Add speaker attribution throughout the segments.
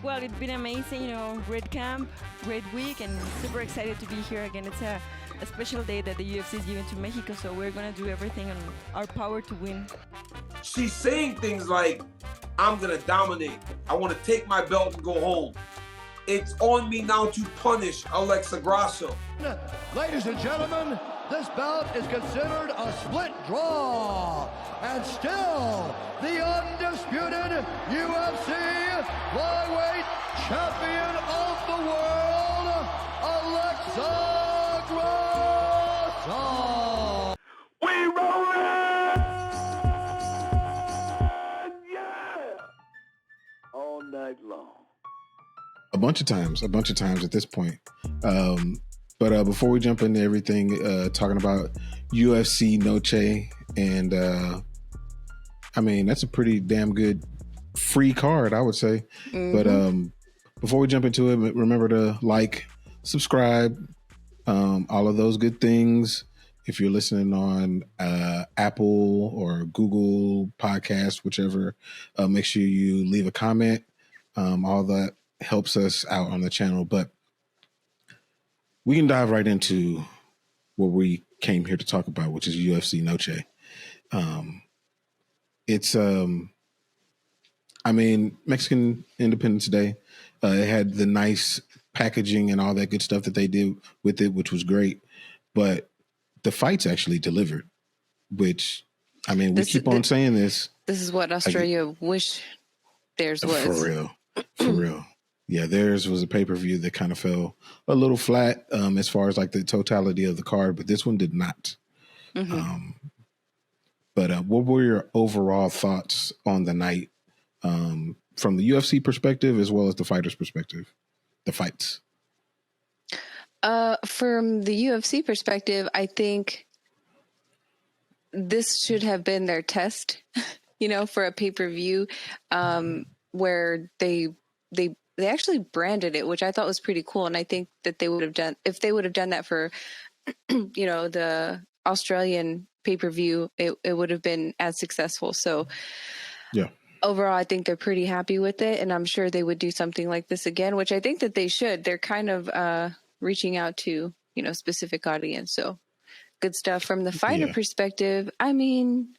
Speaker 1: Well, it's been amazing, great camp, great week, and super excited to be here again. It's a special day that the UFC is giving to Mexico, so we're going to do everything in our power to win.
Speaker 2: She's saying things like, I'm going to dominate. I want to take my belt and go home. It's on me now to punish Alexa Grasso.
Speaker 3: Ladies and gentlemen, this bout is considered a split draw. And still, the undisputed UFC flyweight champion of the world, Alexa Grasso.
Speaker 2: We rollin'! Yeah!
Speaker 3: All night long.
Speaker 4: A bunch of times at this point. But before we jump into everything, talking about UFC Noche, and I mean, that's a pretty damn good free card, I would say. Mm-hmm. But before we jump into it, remember to like, subscribe, all of those good things. If you're listening on Apple or Google Podcasts, whichever, make sure you leave a comment. All that helps us out on the channel. But we can dive right into what we came here to talk about, which is UFC Noche. It's, I mean, Mexican Independence Day. It had the nice packaging and all that good stuff that they did with it, which was great. But the fights actually delivered, which, I mean, we keep on saying this.
Speaker 5: This is what Australia wish theirs was.
Speaker 4: For real. Yeah, theirs was a pay-per-view that kind of fell a little flat as far as like the totality of the card, but this one did not. Mm-hmm. But what were your overall thoughts on the night from the UFC perspective as well as the fighter's perspective, the fights?
Speaker 5: From the UFC perspective, I think this should have been their test, for a pay-per-view where they actually branded it, which I thought was pretty cool. And I think that they would have done, if they would have done that for, the Australian pay-per-view, it would have been as successful. So yeah, overall, I think they're pretty happy with it. And I'm sure they would do something like this again, which I think that they should. They're kind of reaching out to, specific audience. So good stuff from the fighter perspective. I mean,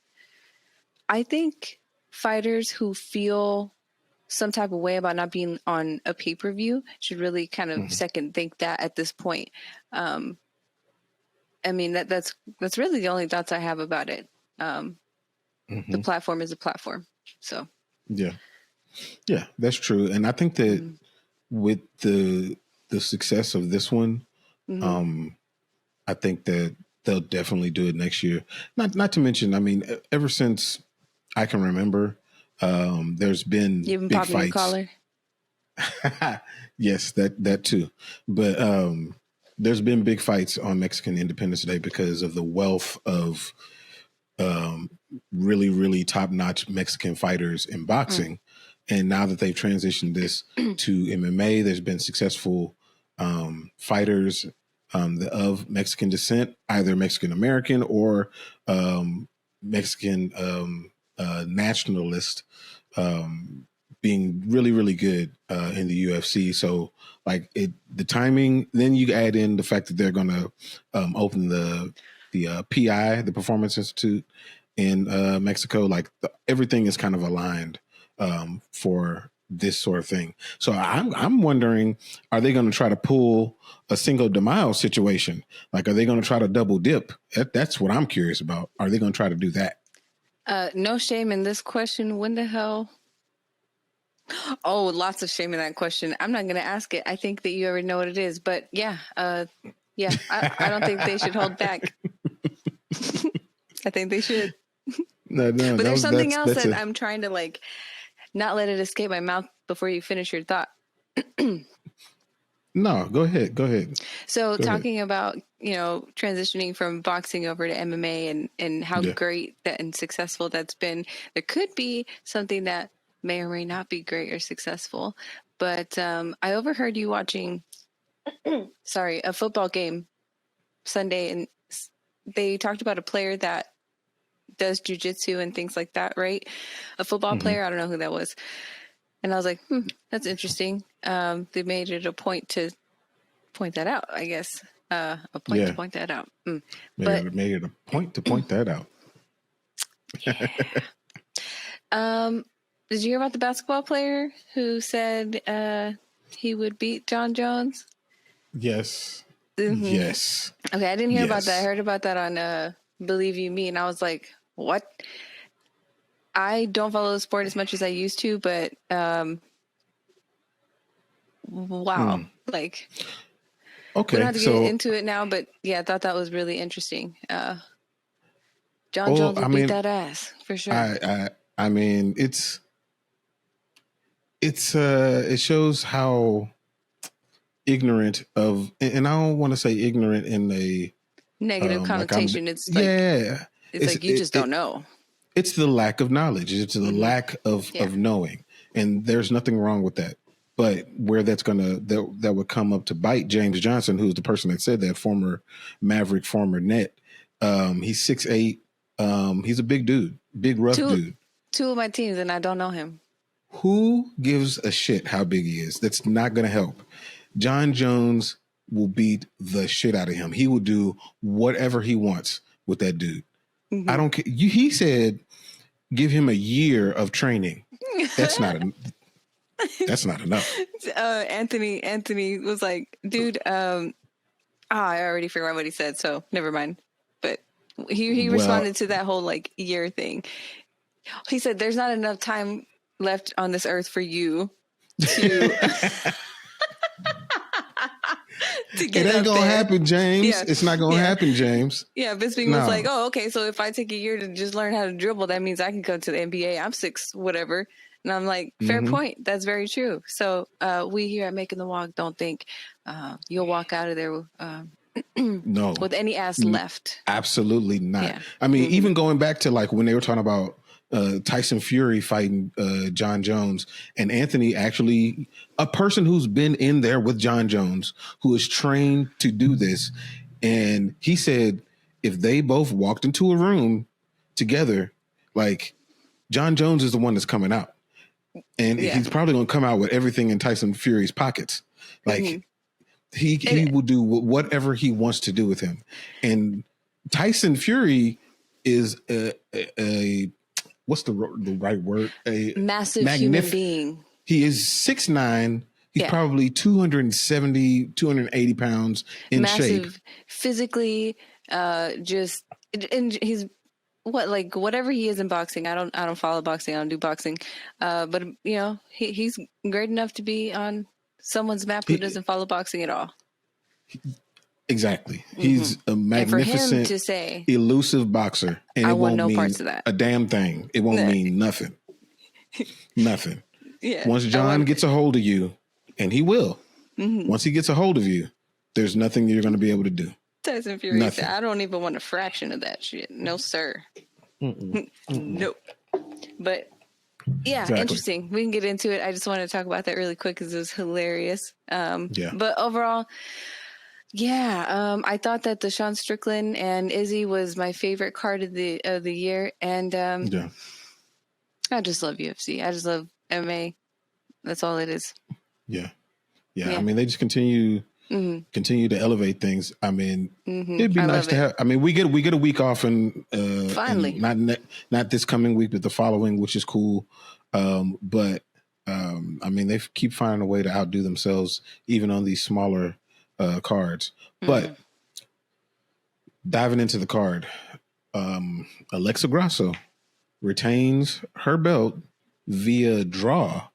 Speaker 5: I think fighters who feel some type of way about not being on a pay-per-view should really kind of second think that at this point. I mean, that's really the only thoughts I have about it. The platform is a platform. So
Speaker 4: yeah, that's true. And I think that with the success of this one, I think that they'll definitely do it next year. Not to mention, I mean, ever since I can remember, there's been big fights.
Speaker 5: Collar?
Speaker 4: Yes, that too. But there's been big fights on Mexican Independence Day because of the wealth of really, really top-notch Mexican fighters in boxing. And now that they've transitioned this to MMA, there's been successful fighters of Mexican descent, either Mexican American or Mexican nationalist, being really, really good in the UFC. So like the timing, then you add in the fact that they're going to open the PI, the Performance Institute in Mexico. Like everything is kind of aligned for this sort of thing. So I'm wondering, are they going to try to pull a Cinco de Mayo situation? Like, are they going to try to double dip? That's what I'm curious about. Are they going to try to do that?
Speaker 5: No shame in this question. When the hell? Oh, lots of shame in that question. I'm not going to ask it. I think that you already know what it is. But yeah, I don't think they should hold back. I think they should.
Speaker 4: No.
Speaker 5: But there's something else that I'm trying to like not let it escape my mouth before you finish your thought.
Speaker 4: No, go ahead.
Speaker 5: So talking about, transitioning from boxing over to MMA and how great that and successful that's been, there could be something that may or may not be great or successful. But I overheard you watching, a football game Sunday, and they talked about a player that does jujitsu and things like that, right? A football player. I don't know who that was. And I was like, that's interesting. They made it a point to point that out, I guess. A point to point that out. But
Speaker 4: Made it a point to point that out.
Speaker 5: Did you hear about the basketball player who said he would beat John Jones?
Speaker 4: Yes.
Speaker 5: Mm-hmm.
Speaker 4: Yes.
Speaker 5: Okay, I didn't hear about that. I heard about that on Believe You Me, and I was like, what? I don't follow the sport as much as I used to, but wow. Like,
Speaker 4: okay,
Speaker 5: we don't have to get into it now, but yeah, I thought that was really interesting. John Jones would beat that ass for sure.
Speaker 4: I mean, it shows how ignorant of, and I don't want to say ignorant in a
Speaker 5: negative connotation.
Speaker 4: Like
Speaker 5: it's like you just don't know.
Speaker 4: It's the lack of knowledge. It's the lack of knowing, and there's nothing wrong with that. But where that would come up to bite James Johnson, who's the person that said that, former Maverick, former Net. He's 6'8". He's a big dude, big rough dude.
Speaker 5: Two of my teams, and I don't know him.
Speaker 4: Who gives a shit how big he is? That's not going to help. John Jones will beat the shit out of him. He will do whatever he wants with that dude. I don't care. He said, give him a year of training. That's not enough.
Speaker 5: Anthony was like, dude, I already forgot what he said, so never mind. But he responded to that whole like year thing. He said, there's not enough time left on this earth for you to
Speaker 4: it ain't gonna happen, James. Yeah. It's not gonna happen, James.
Speaker 5: Yeah, Bisping was like, oh, okay, so if I take a year to just learn how to dribble, that means I can go to the NBA. I'm 6 whatever. And I'm like, fair point. That's very true. So we here at Making the Walk don't think you'll walk out of there
Speaker 4: no,
Speaker 5: with any ass left.
Speaker 4: Absolutely not. Yeah. I mean, even going back to like when they were talking about Tyson Fury fighting John Jones, and Anthony, actually a person who's been in there with John Jones, who is trained to do this. And he said, if they both walked into a room together, like John Jones is the one that's coming out, and he's probably going to come out with everything in Tyson Fury's pockets. Like he will do whatever he wants to do with him. And Tyson Fury is a what's the right word? A
Speaker 5: massive human being.
Speaker 4: He is 6'9". He's probably 270, 280 pounds in shape.
Speaker 5: Massive physically, just, and he's whatever he is in boxing. I don't follow boxing. I don't do boxing. But you know, he's great enough to be on someone's map who doesn't follow boxing at all.
Speaker 4: Exactly. He's a magnificent,
Speaker 5: and for him to say,
Speaker 4: elusive boxer, and
Speaker 5: I
Speaker 4: it won't
Speaker 5: want no
Speaker 4: mean
Speaker 5: parts of that.
Speaker 4: A damn thing. It won't mean nothing. Nothing.
Speaker 5: Yeah.
Speaker 4: Once John gets a hold of you, and he will, once he gets a hold of you, there's nothing you're going to be able to do.
Speaker 5: Tyson Fury said, I don't even want a fraction of that shit. No, sir. Nope. But yeah, interesting. We can get into it. I just wanted to talk about that really quick because it was hilarious. But overall, I thought that the Sean Strickland and Izzy was my favorite card of the year, and I just love UFC. I just love MMA. That's all it is.
Speaker 4: Yeah. I mean, they just continue to elevate things. I mean, it'd be nice to have. I mean, we get a week off, and
Speaker 5: finally,
Speaker 4: not this coming week, but the following, which is cool. But I mean, they keep finding a way to outdo themselves, even on these smaller cards. But diving into the card, Alexa Grasso retains her belt via draw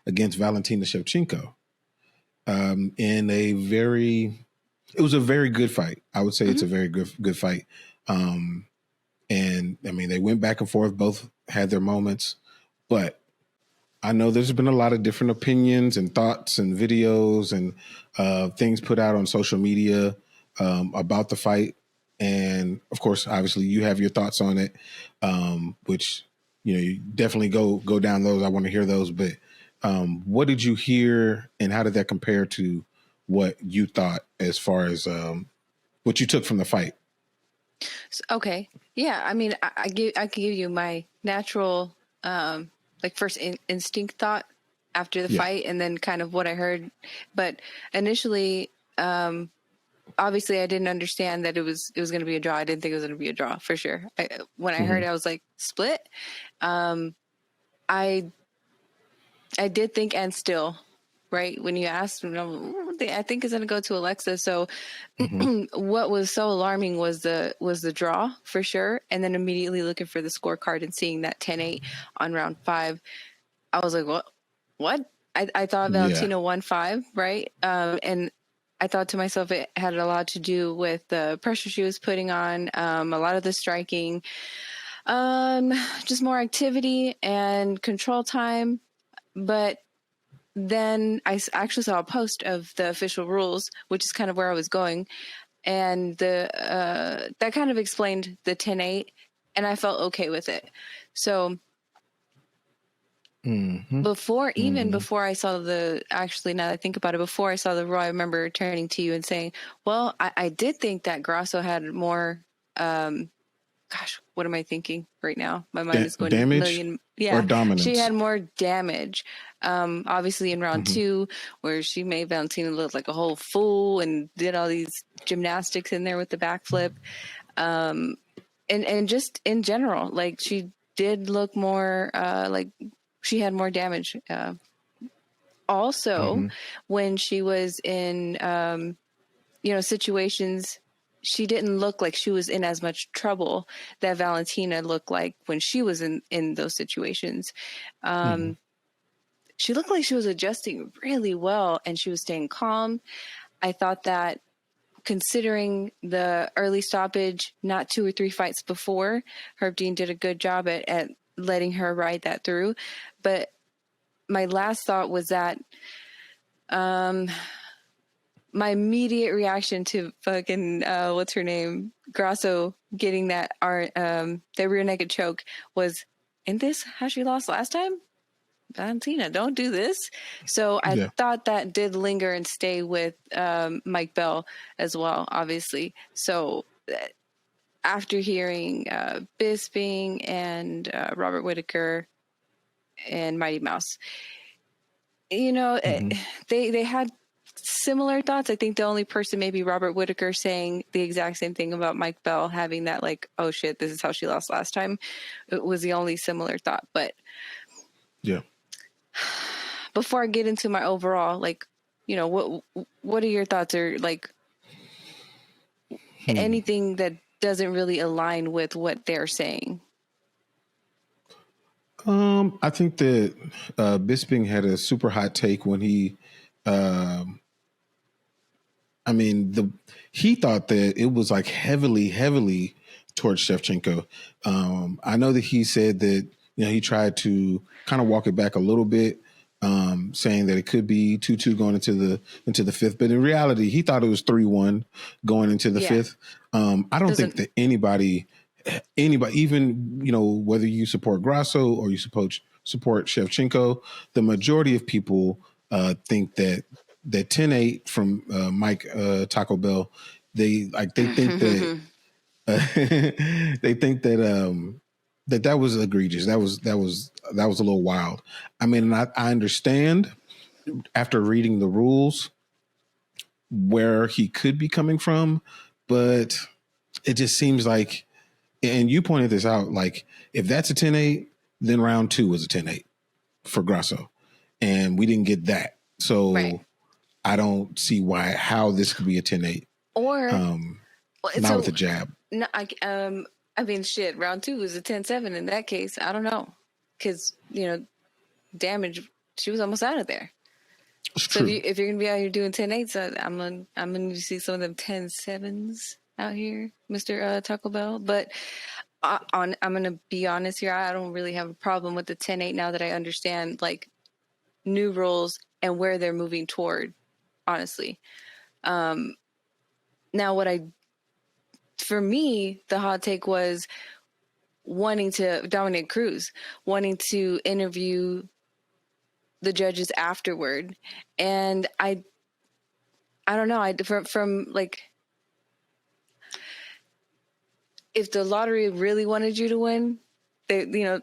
Speaker 4: against Valentina Shevchenko. It was a very good fight. I would say it's a very good fight. And I mean, they went back and forth, both had their moments, but I know there's been a lot of different opinions and thoughts and videos and things put out on social media about the fight. And of course, obviously you have your thoughts on it, which, you definitely go down those. I want to hear those, but what did you hear and how did that compare to what you thought as far as what you took from the fight?
Speaker 5: Okay. Yeah. I mean, I could give you my natural, first instinct thought. after the fight, and then kind of what I heard. But initially, obviously I didn't understand that it was going to be a draw. I didn't think it was going to be a draw for sure. When I heard it, I was like, split. I did think, and still, right, when you asked, I think it's going to go to Alexa. So what was so alarming was the draw for sure. And then immediately looking for the scorecard and seeing that 10-8 on round 5, I was like, what? I thought Valentina won 5, right? And I thought to myself, it had a lot to do with the pressure she was putting on, a lot of the striking, just more activity and control time. But then I actually saw a post of the official rules, which is kind of where I was going. And that kind of explained the 10-8, and I felt okay with it. So before I saw actually, now that I think about it, before I saw the Raw, I remember turning to you and saying, well, I did think that Grasso had more, gosh, what am I thinking right now? My mind is going
Speaker 4: damage,
Speaker 5: a million. Yeah,
Speaker 4: or dominance.
Speaker 5: She had more damage. Obviously in round 2, where she made Valentina look like a whole fool and did all these gymnastics in there with the backflip. And just in general, like, she did look more like she had more damage. Also, when she was in, situations, she didn't look like she was in as much trouble that Valentina looked like when she was in those situations. She looked like she was adjusting really well, and she was staying calm. I thought that, considering the early stoppage, not 2 or 3 fights before, Herb Dean did a good job at letting her ride that through. But my last thought was that my immediate reaction to fucking what's her name, Grasso, getting that rear naked choke was, "Isn't this how she lost last time? Valentina, don't do this." So I thought that did linger and stay with Mike Bell as well, obviously. So after hearing Bisping and Robert Whitaker and Mighty Mouse, they had similar thoughts. I think the only person, maybe Robert Whitaker, saying the exact same thing about Mike Bell, having that, like, oh shit, this is how she lost last time, it was the only similar thought. But before I get into my overall, like, what are your thoughts, or like anything that doesn't really align with what they're saying?
Speaker 4: I think that Bisping had a super hot take when he he thought that it was like heavily towards Shevchenko. I know that he said that, he tried to kind of walk it back a little bit, saying that it could be 2-2 going into the 5th, but in reality, he thought it was 3-1 going into the 5th. I don't think that anybody, even, whether you support Grasso or you support Shevchenko, the majority of people think that 10-8 from Mike Taco Bell, they think that they think that that was egregious. That was a little wild. I mean, I understand after reading the rules where he could be coming from, but it just seems like, and you pointed this out, like, if that's a 10-8, then round 2 was a 10-8 for Grasso, and we didn't get that. So I don't see how this could be a 10-8. Or not with a jab.
Speaker 5: No, I mean, shit, round 2 was a 10-7 in that case. I don't know. Because, damage, she was almost out of there. So if you're going to be out here doing 10-8s, I'm going to see some of them 10-7s out here, Mr. Taco Bell. But I'm going to be honest here. I don't really have a problem with the 10-8 now that I understand, like, new rules and where they're moving toward, honestly. Now, for me, the hot take was wanting to Dominic Cruz, wanting to interview the judges afterward. And I don't know, from like, if the lottery really wanted you to win, they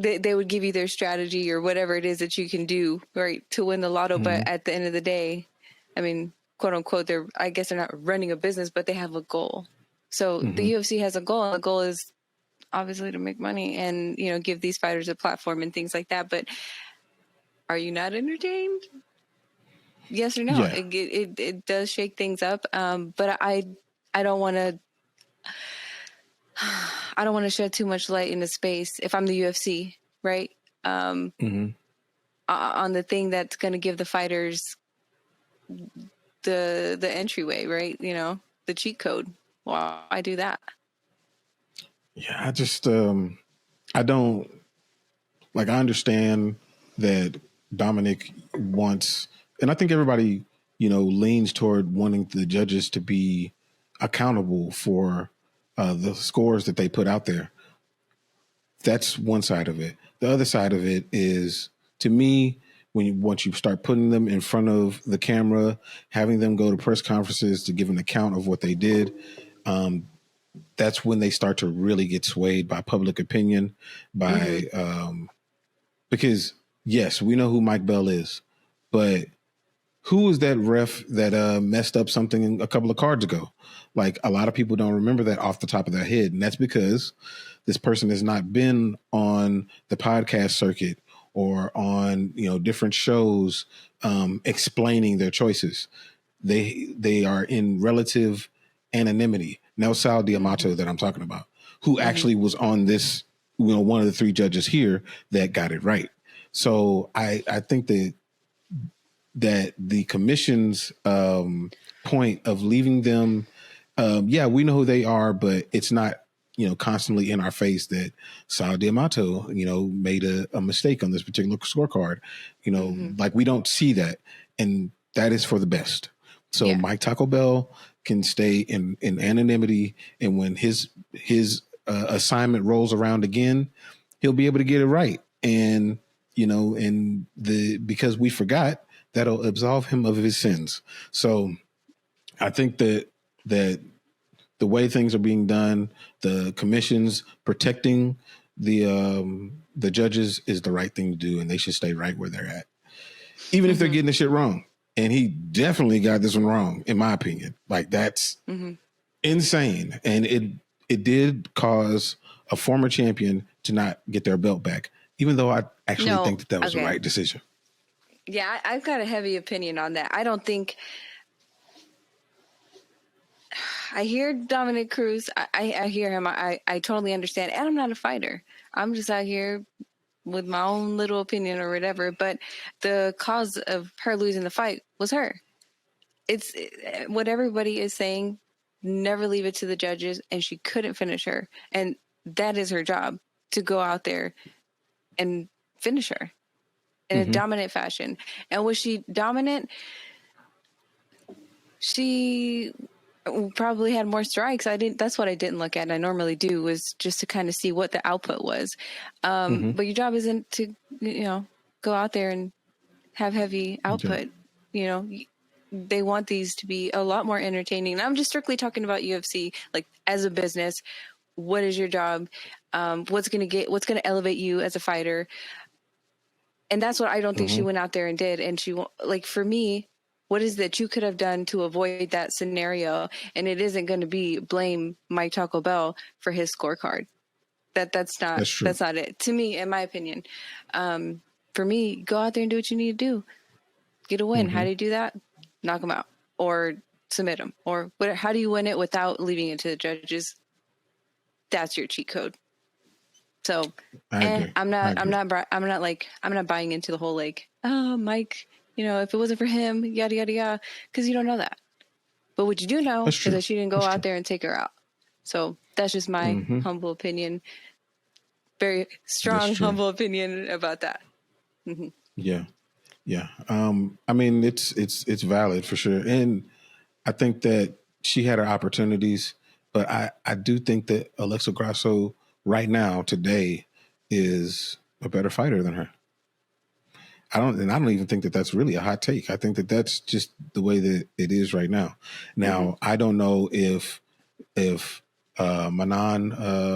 Speaker 5: they would give you their strategy or whatever it is that you can do, right, to win the lotto. But at the end of the day, I mean, quote unquote, I guess they're not running a business, but they have a goal. So the UFC has a goal, and the goal is obviously to make money and, you know, give these fighters a platform and things like that. But are you not entertained? Yes or no?
Speaker 4: Yeah.
Speaker 5: It does shake things up. But I don't want to. I don't want to shed too much light into space if I'm the UFC, right? On the thing that's going to give the fighters the entryway, right? You know, the cheat code. Well, I do that.
Speaker 4: Yeah, I just I don't like. I understand that Dominic wants, and I think everybody, you know, leans toward wanting the judges to be accountable for the scores that they put out there. That's one side of it. The other side of it is, to me, once you start putting them in front of the camera, having them go to press conferences to give an account of what they did, that's when they start to really get swayed by public opinion, because yes, we know who Mike Bell is, but who was that ref that messed up something a couple of cards ago? Like, a lot of people don't remember that off the top of their head. And that's because this person has not been on the podcast circuit or on, you know, different shows explaining their choices. They are in relative anonymity. Now, Sal D'Amato that I'm talking about, who actually was on this, you know, one of the three judges here that got it right. So I think that the commission's point of leaving them, we know who they are, but it's not, you know, constantly in our face that Sal D'Amato, you know, made a mistake on this particular scorecard. You know, like, we don't see that, and that is for the best. So Mike Taco Bell can stay in anonymity, and when his assignment rolls around again, he'll be able to get it right. And, you know, because we forgot, that'll absolve him of his sins. So I think that the way things are being done, the commission's protecting the judges is the right thing to do, and they should stay right where they're at, even if they're getting the shit wrong. And he definitely got this one wrong, in my opinion. Like, that's insane. And it did cause a former champion to not get their belt back, even though I actually think that was the right decision.
Speaker 5: Yeah, I've got a heavy opinion on that. I don't think... I hear Dominic Cruz. I hear him. I totally understand. And I'm not a fighter. I'm just out here with my own little opinion or whatever. But the cause of her losing the fight was her. It's what everybody is saying. Never leave it to the judges. And she couldn't finish her. And that is her job, to go out there and finish her in a dominant fashion. And was she dominant? She probably had more strikes. That's what I didn't look at. I normally do, was just to kind of see what the output was. But your job isn't to, you know, go out there and have heavy output. You know, they want these to be a lot more entertaining. And I'm just strictly talking about UFC, like, as a business. What is your job? What's going to elevate you as a fighter? And that's what I don't think she went out there and did. And she, like, for me, what is that you could have done to avoid that scenario? And it isn't going to be blame Mike Taco Bell for his scorecard. That's not it. To me, in my opinion, for me, go out there and do what you need to do. Get a win. How do you do that? Knock them out or submit them, or whatever. How do you win it without leaving it to the judges? That's your cheat code. So I'm not buying into the whole, like, oh, Mike, you know, if it wasn't for him, yada, yada, yada, because you don't know that. But what you do know is that she didn't go out there and take her out. So that's just my humble opinion. Very strong, humble opinion about that.
Speaker 4: Yeah. I mean, it's valid for sure. And I think that she had her opportunities, but I do think that Alexa Grasso right now, today, is a better fighter than her. I don't even think that that's really a hot take. I think that that's just the way that it is right now. Now, I don't know if Manon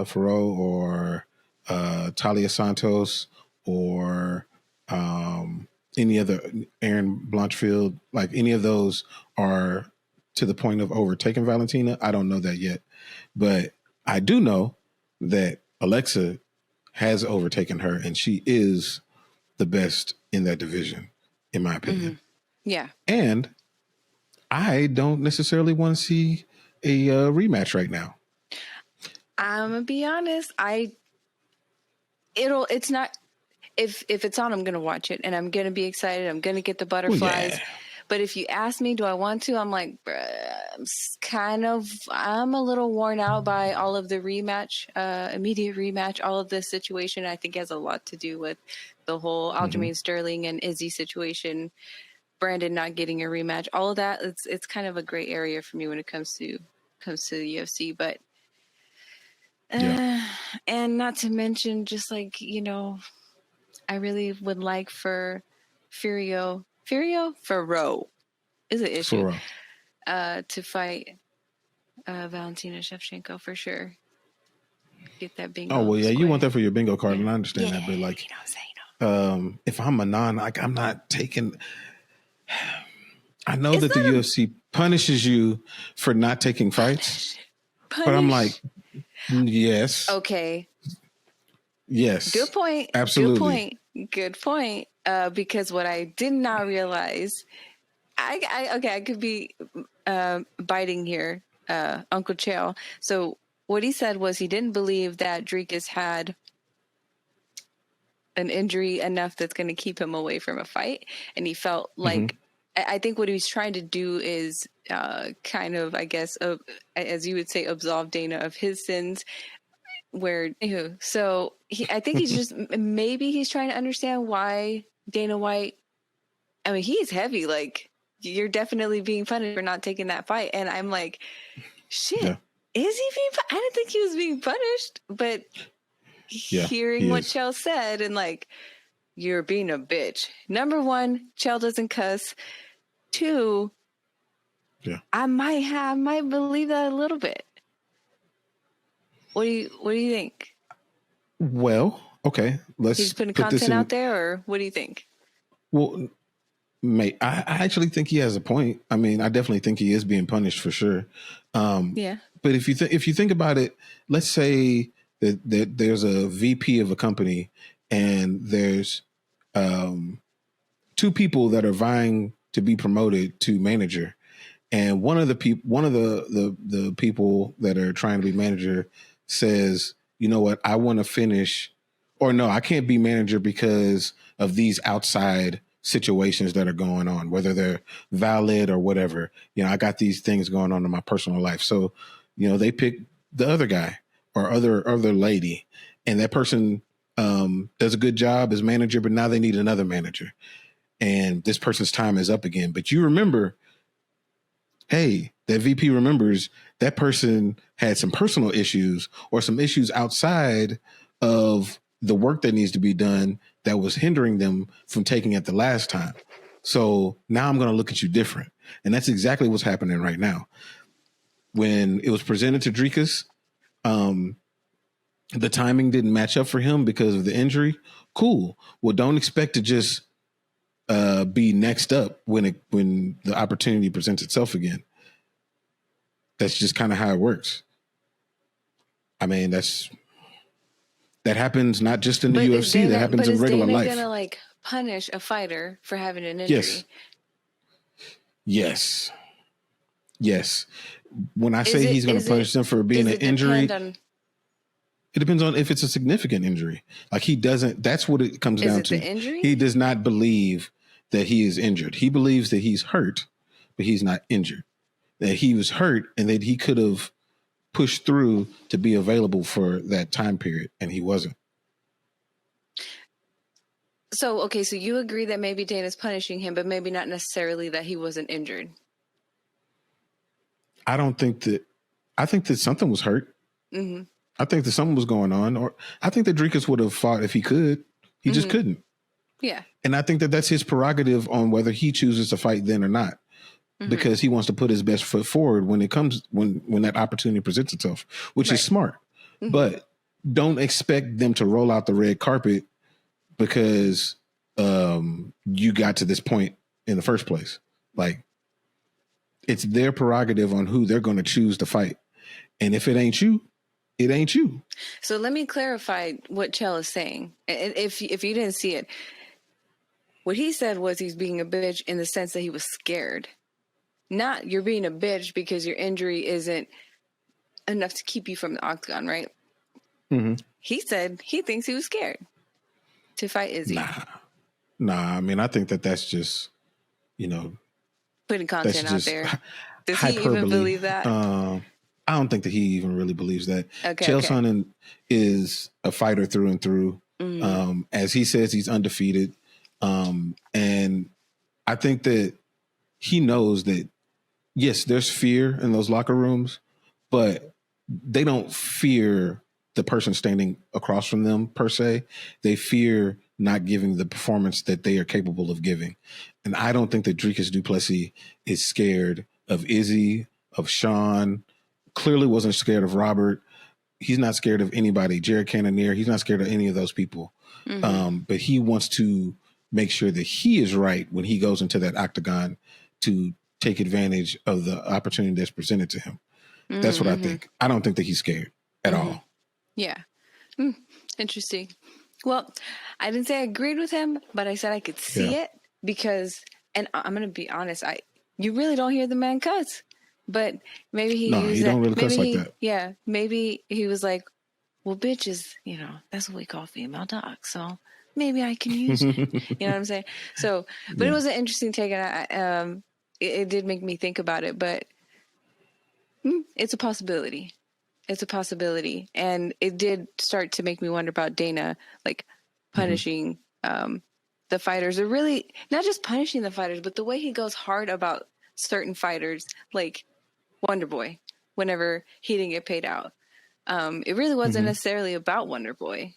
Speaker 4: Farrow or Talia Santos or any other Aaron Blanchfield, like any of those are to the point of overtaking Valentina. I don't know that yet, but I do know that Alexa has overtaken her, and she is the best in that division, in my opinion.
Speaker 5: Yeah.
Speaker 4: And I don't necessarily want to see a rematch right now.
Speaker 5: I'm gonna be honest. It's not. If it's on, I'm gonna watch it, and I'm gonna be excited. I'm gonna get the butterflies.
Speaker 4: Well, yeah.
Speaker 5: But if you ask me, do I want to? I'm like, I'm a little worn out by all of the rematch, immediate rematch, all of this situation. I think it has a lot to do with the whole Aljamain Sterling and Izzy situation, Brandon not getting a rematch, all of that. It's kind of a gray area for me when it comes to the UFC. But and not to mention, just like, I really would like for Ferro is an issue to fight Valentina Shevchenko for sure. Get that bingo.
Speaker 4: Oh well, yeah,
Speaker 5: square.
Speaker 4: you want that for your bingo card, and I understand that, but like,
Speaker 5: you know what I'm saying?
Speaker 4: if I'm a non, like, I'm not taking. I know that the UFC punishes you for not taking fights, but I'm like, yes,
Speaker 5: okay,
Speaker 4: yes,
Speaker 5: good point,
Speaker 4: absolutely,
Speaker 5: good point. Because what I did not realize, I could be biting here, Uncle Chael. So what he said was he didn't believe that Dricus had an injury enough that's going to keep him away from a fight, and he felt like I think what he was trying to do is kind of, I guess, as you would say, absolve Dana of his sins. So I think he's just maybe he's trying to understand why Dana White. I mean, he's heavy. Like, you're definitely being punished for not taking that fight, and I'm like, shit. Yeah. Is he being? I didn't think he was being punished, but hearing what Chael said and like, you're being a bitch. Number one, Chael doesn't cuss. Two, I might believe that a little bit. What do you think?
Speaker 4: Well, okay,
Speaker 5: He's putting content out there, or what do you think?
Speaker 4: Well, mate, I actually think he has a point. I mean, I definitely think he is being punished for sure. But if you think about it, let's say that there's a VP of a company and there's two people that are vying to be promoted to manager, and one of the people that are trying to be manager says, you know what, I want to finish, or no, I can't be manager because of these outside situations that are going on, whether they're valid or whatever. I got these things going on in my personal life. So, they pick the other guy or other lady, and that person does a good job as manager, but now they need another manager. And this person's time is up again. But you remember, hey, that VP remembers that person had some personal issues or some issues outside of the work that needs to be done that was hindering them from taking it the last time. So now I'm going to look at you different. And that's exactly what's happening right now. When it was presented to Dricus, the timing didn't match up for him because of the injury. Cool. Well, don't expect to just be next up when the opportunity presents itself again. That's just kind of how it works. I mean, that happens not just in the UFC. That happens in regular life.
Speaker 5: Is Dana gonna punish a fighter for having an injury?
Speaker 4: Yes. When I say he's going to punish them for being an injury, it depends on if it's a significant injury. Like, he doesn't. That's what it comes down to.
Speaker 5: The injury?
Speaker 4: He does not believe that he is injured. He believes that he's hurt, but he's not injured. That he was hurt and that he could have pushed through to be available for that time period, and he wasn't.
Speaker 5: So you agree that maybe Dana's punishing him, but maybe not necessarily that he wasn't injured.
Speaker 4: I think that something was hurt.
Speaker 5: Mm-hmm.
Speaker 4: I think that something was going on, or I think that Dricus would have fought if he could. He just couldn't.
Speaker 5: Yeah.
Speaker 4: And I think that that's his prerogative on whether he chooses to fight then or not, because he wants to put his best foot forward when that opportunity presents itself, which is smart. But don't expect them to roll out the red carpet because you got to this point in the first place. Like, it's their prerogative on who they're going to choose to fight. And if it ain't you, it ain't you.
Speaker 5: So let me clarify what Chael is saying. If you didn't see it, what he said was he's being a bitch in the sense that he was scared. Not you're being a bitch because your injury isn't enough to keep you from the octagon, right?
Speaker 4: Mm-hmm.
Speaker 5: He said he thinks he was scared to fight Izzy.
Speaker 4: Nah. I mean, I think that's just,
Speaker 5: putting content out there. Does
Speaker 4: hyperbole.
Speaker 5: He even believe that?
Speaker 4: I don't think that he even really believes that.
Speaker 5: Okay,
Speaker 4: Chael Sonnen is a fighter through and through. Mm-hmm. As he says, he's undefeated. And I think that he knows that, yes, there's fear in those locker rooms, but they don't fear the person standing across from them per se. They fear not giving the performance that they are capable of giving. And I don't think that Dricus Du Plessis is scared of Izzy, of Sean, clearly wasn't scared of Robert. He's not scared of anybody. Jared Cannonier, he's not scared of any of those people. Mm-hmm. But he wants to make sure that he is right when he goes into that octagon to take advantage of the opportunity that's presented to him. Mm-hmm. That's what I think. I don't think that he's scared at all.
Speaker 5: Yeah. Interesting. Well, I didn't say I agreed with him, but I said I could see it because, and I'm going to be honest, you really don't hear the man cuss, but maybe he
Speaker 4: don't really cuss like that.
Speaker 5: Yeah. Maybe he was like, well, bitch is, that's what we call female dogs. So maybe I can use it. You know what I'm saying? So, but it was an interesting take, and it did make me think about it, but it's a possibility. It's a possibility. And it did start to make me wonder about Dana, like punishing the fighters, or really not just punishing the fighters, but the way he goes hard about certain fighters, like Wonder Boy, whenever he didn't get paid out. It really wasn't necessarily about Wonder Boy.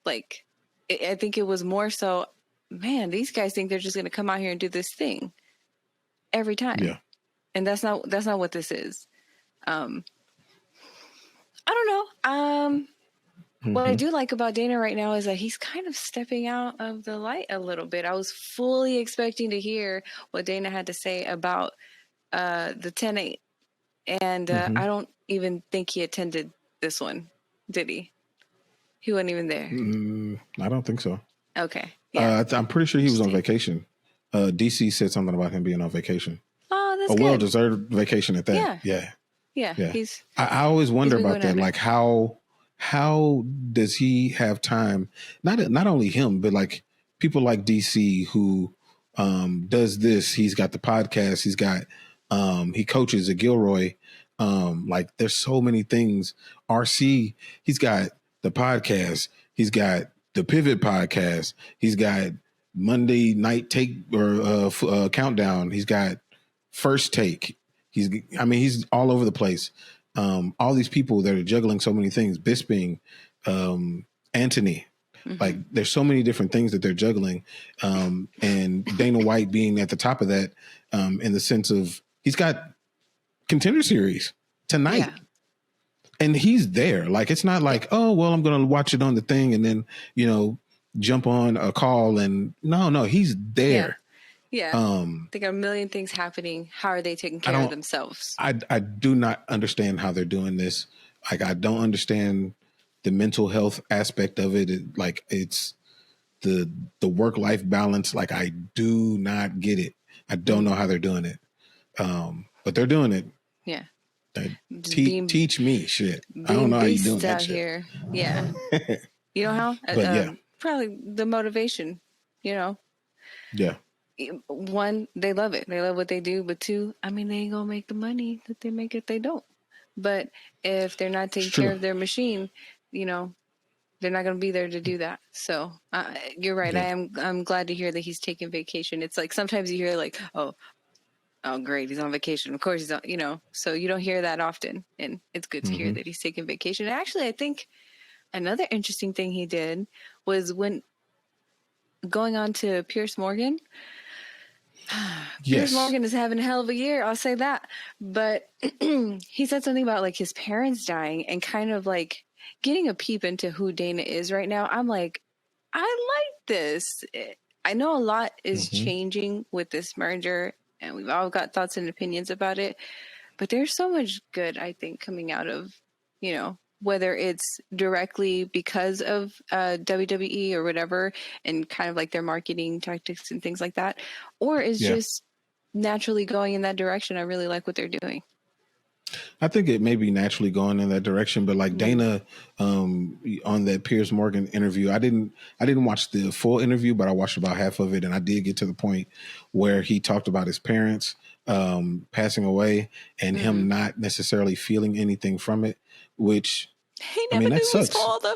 Speaker 5: Like, I think it was more so, man, these guys think they're just going to come out here and do this thing every time. Yeah. And that's not what this is. I don't know. What I do like about Dana right now is that he's kind of stepping out of the light a little bit. I was fully expecting to hear what Dana had to say about the 10-8. And I don't even think he attended this one, did he? He wasn't even there.
Speaker 4: I don't think so.
Speaker 5: Okay. Yeah.
Speaker 4: I'm pretty sure he was on vacation. DC said something about him being on vacation.
Speaker 5: Oh, that's good.
Speaker 4: A well-deserved vacation at that. Yeah. I always wonder about that. Like, how does he have time? Not only him, but like people like DC who does this. He's got the podcast. He's got he coaches at Gilroy. Like, there's so many things. RC, he's got the podcast. He's got the Pivot podcast. He's got Monday Night Take or Countdown. He's got First Take. He's all over the place. All these people that are juggling so many things, Bisping, Anthony, like there's so many different things that they're juggling. And Dana White being at the top of that, in the sense of he's got Contender Series tonight. And he's there. Like, it's not like, oh, well, I'm going to watch it on the thing and then, jump on a call and no, he's there.
Speaker 5: Yeah. They got a million things happening. How are they taking care of themselves? I
Speaker 4: do not understand how they're doing this. Like, I don't understand the mental health aspect of it. It's the work-life balance. Like, I do not get it. I don't know how they're doing it. But they're doing it.
Speaker 5: Yeah.
Speaker 4: Teach me shit. I don't know how you're doing that shit.
Speaker 5: Here. Yeah. You know how?
Speaker 4: But
Speaker 5: probably the motivation,
Speaker 4: Yeah.
Speaker 5: One, they love it. They love what they do. But two, they ain't gonna make the money that they make if they don't. But if they're not taking care of their machine, they're not gonna be there to do that. So you're right. Yeah. I'm glad to hear that he's taking vacation. It's like sometimes you hear like, oh great, he's on vacation. Of course he's on, so you don't hear that often. And it's good to hear that he's taking vacation. And actually, I think another interesting thing he did was when going on to Piers Morgan. Piers Morgan is having a hell of a year, I'll say that. But he said something about like his parents dying and kind of like getting a peep into who Dana is right now, I'm like, I like this. I know a lot is changing with this merger, and we've all got thoughts and opinions about it. But there's so much good, I think, coming out of, whether it's directly because of WWE or whatever, and kind of like their marketing tactics and things like that, or is just naturally going in that direction. I really like what they're doing.
Speaker 4: I think it may be naturally going in that direction, but like Dana, on that Piers Morgan interview, I didn't watch the full interview, but I watched about half of it, and I did get to the point where he talked about his parents passing away and him not necessarily feeling anything from it, which
Speaker 5: he never knew
Speaker 4: that
Speaker 5: his
Speaker 4: sucks.
Speaker 5: father.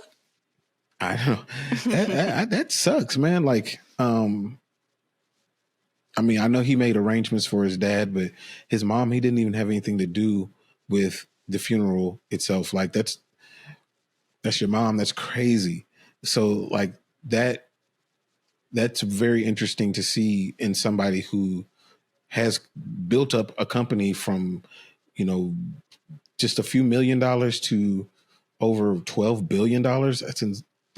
Speaker 4: I don't know. that sucks, man. Like, I know he made arrangements for his dad, but his mom, he didn't even have anything to do with the funeral itself. Like, that's your mom. That's crazy. So like that's very interesting to see in somebody who has built up a company from, just a few $1 million to over $12 billion. That's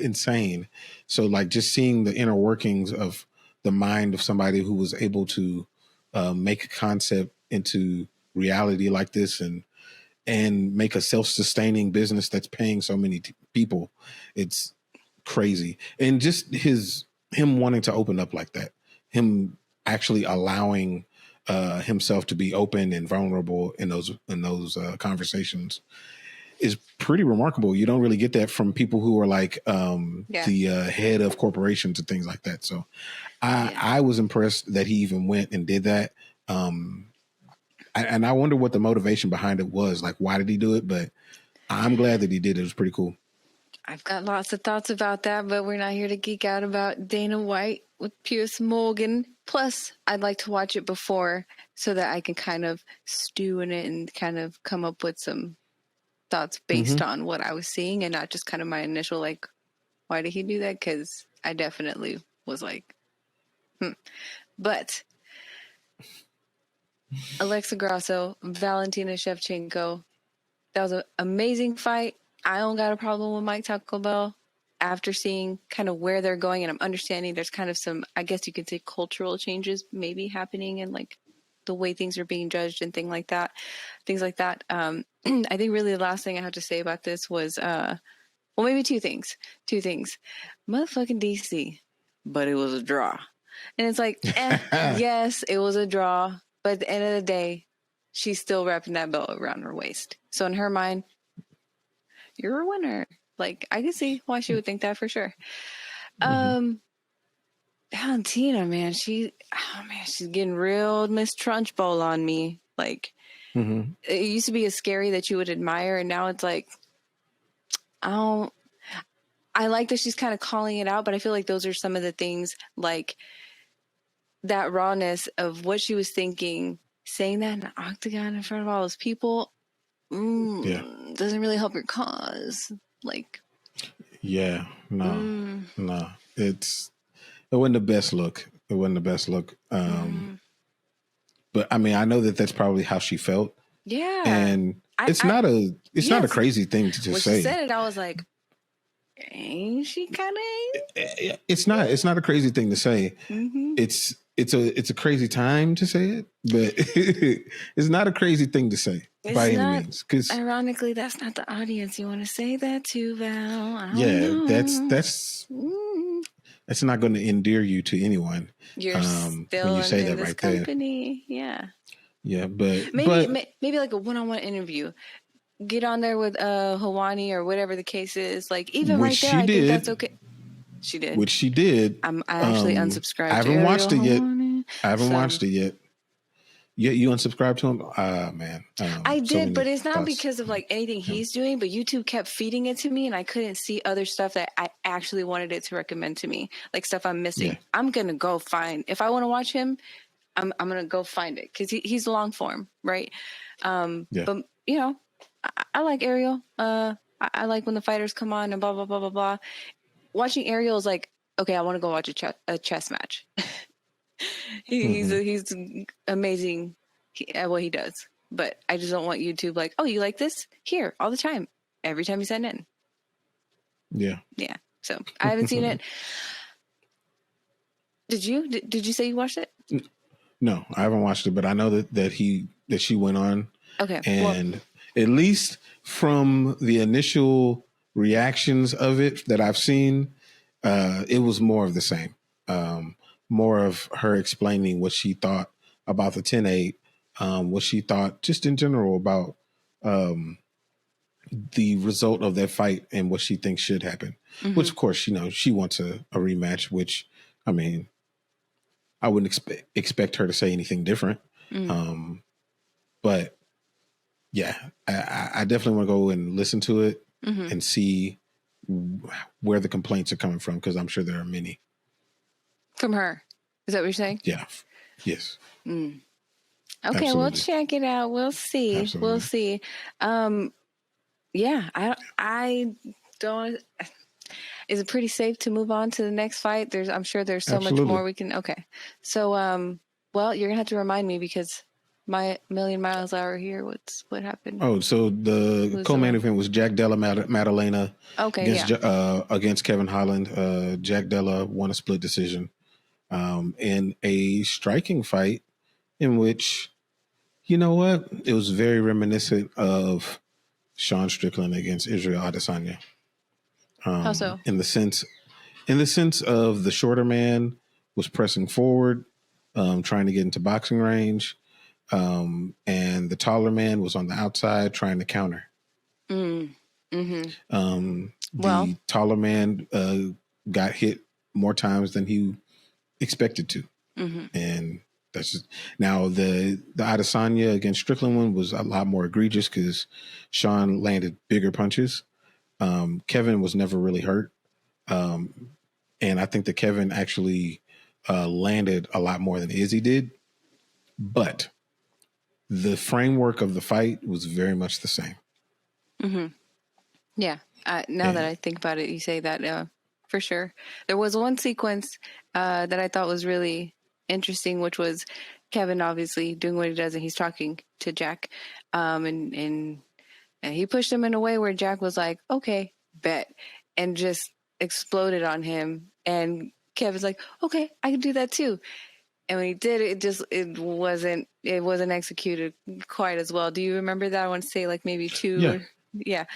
Speaker 4: insane. So like just seeing the inner workings of the mind of somebody who was able to make a concept into reality like this and make a self-sustaining business that's paying so many people. It's crazy. And just him wanting to open up like that, him actually allowing himself to be open and vulnerable in those conversations is pretty remarkable. You don't really get that from people who are like the head of corporations and things like that. So I was impressed that he even went and did that. And I wonder what the motivation behind it was. Like, why did he do it? But I'm glad that he did. It was pretty cool.
Speaker 5: I've got lots of thoughts about that, but we're not here to geek out about Dana White with Piers Morgan. Plus, I'd like to watch it before so that I can kind of stew in it and kind of come up with some thoughts based on what I was seeing and not just kind of my initial, like, why did he do that? Because I definitely was like, But Alexa Grasso, Valentina Shevchenko, that was an amazing fight. I don't got a problem with Mike Taco Bell after seeing kind of where they're going, and I'm understanding there's kind of some, I guess you could say, cultural changes maybe happening and like the way things are being judged and things like that. I think really the last thing I have to say about this was, maybe two things. Motherfucking DC, but it was a draw. And it's like, yes, it was a draw, but at the end of the day, she's still wrapping that belt around her waist. So in her mind, you're a winner. Like, I can see why she would think that for sure. Valentina, man, she's getting real Miss Trunchbull on me. Like, it used to be a scary that you would admire, and now it's like, I like that she's kind of calling it out, but I feel like those are some of the things, like that rawness of what she was thinking, saying that in the octagon in front of all those people, doesn't really help your cause. Like,
Speaker 4: no, it wasn't the best look. But I mean, I know that that's probably how she felt.
Speaker 5: Yeah.
Speaker 4: And it's not a crazy thing to just say.
Speaker 5: When she said it, I was like, ain't she kind of?
Speaker 4: It's not a crazy thing to say. It's a crazy time to say it, but it's not a crazy thing to say by any means. Because
Speaker 5: ironically, that's not the audience you want to say that to, Val.
Speaker 4: That's not going to endear you to anyone.
Speaker 5: You're still when you say that this right company, there.
Speaker 4: Yeah, but
Speaker 5: maybe like a one-on-one interview. Get on there with Hawani or whatever the case is. Like, even right there, I think that's okay. She did.
Speaker 4: Which she did.
Speaker 5: I actually unsubscribed.
Speaker 4: I haven't watched it yet. Yeah, you unsubscribed to him? Man.
Speaker 5: I did, but it's not because of like anything he's doing, but YouTube kept feeding it to me and I couldn't see other stuff that I actually wanted it to recommend to me, like stuff I'm missing. Yeah. I'm going to go find, if I want to watch him, I'm going to go find it because he's long form, right? But, you know, I like Ariel. I like when the fighters come on and blah, blah, blah, blah, blah. Watching Ariel is like, okay, I want to go watch a chess match. He's amazing at what he does, but I just don't want YouTube like, oh, you like this? Here all the time, every time you send in.
Speaker 4: Yeah.
Speaker 5: Yeah. So I haven't seen it. Did you? Did you say you watched it?
Speaker 4: No, I haven't watched it, but I know that she went on.
Speaker 5: Okay.
Speaker 4: And at least from the initial reactions of it that I've seen, it was more of the same. More of her explaining what she thought about the 10-8, what she thought just in general about the result of that fight and what she thinks should happen. Which, of course, she wants a rematch, which, I mean, I wouldn't expect her to say anything different. But yeah, I definitely want to go and listen to it and see where the complaints are coming from, because I'm sure there are many.
Speaker 5: From her. Is that what you're saying?
Speaker 4: Yeah. Yes.
Speaker 5: Okay,
Speaker 4: Absolutely.
Speaker 5: we'll check it out. We'll see.
Speaker 4: Absolutely.
Speaker 5: We'll see. Yeah, I don't. Is it pretty safe to move on to the next fight? I'm sure there's so much more we can. Okay, so well, you're gonna have to remind me, because my million miles hour here. What happened?
Speaker 4: Oh, so the co-main event was Jack Della Maddalena against Kevin Holland. Jack Della won a split decision in a striking fight in which, you know what, it was very reminiscent of Sean Strickland against Israel Adesanya.
Speaker 5: How so?
Speaker 4: In the sense of the shorter man was pressing forward, trying to get into boxing range, and the taller man was on the outside trying to counter. The taller man got hit more times than he expected to, and that's just, now the Adesanya against Strickland one was a lot more egregious because Sean landed bigger punches. Kevin was never really hurt. And I think that Kevin actually landed a lot more than Izzy did. But the framework of the fight was very much the same.
Speaker 5: Yeah. Now that I think about it, you say that for sure. There was one sequence that I thought was really interesting, which was Kevin obviously doing what he does, and he's talking to Jack. And he pushed him in a way where Jack was like, okay, bet, and just exploded on him. And Kevin's like, okay, I can do that too. And when he did it, it wasn't executed quite as well. Do you remember that? I want to say like maybe two.
Speaker 4: Yeah.